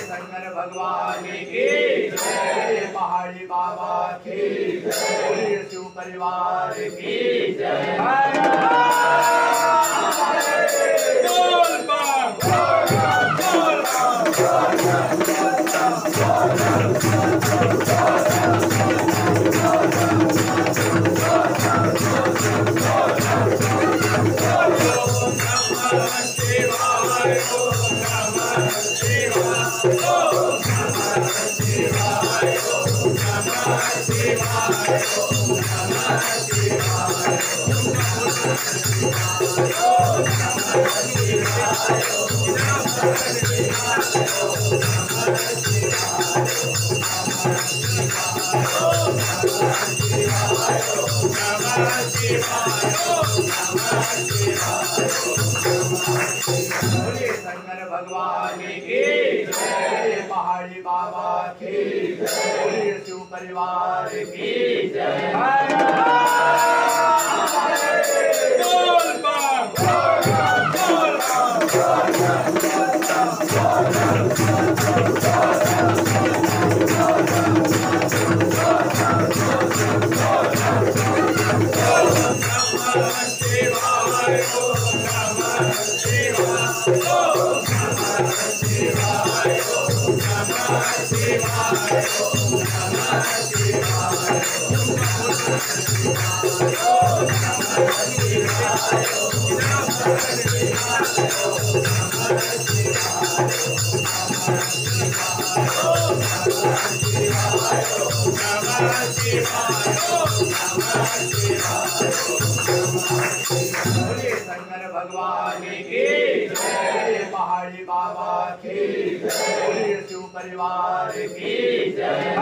शंकर भगवान की जय, पहाड़ी बाबा की जय, शिव परिवार की जय। शंकर भगवान की जय, पहाड़ी बाबा की जय, शिव परिवार की जय। शंकर भगवान की जय, पहाड़ी बाबा की जय, शिव परिवार की जय।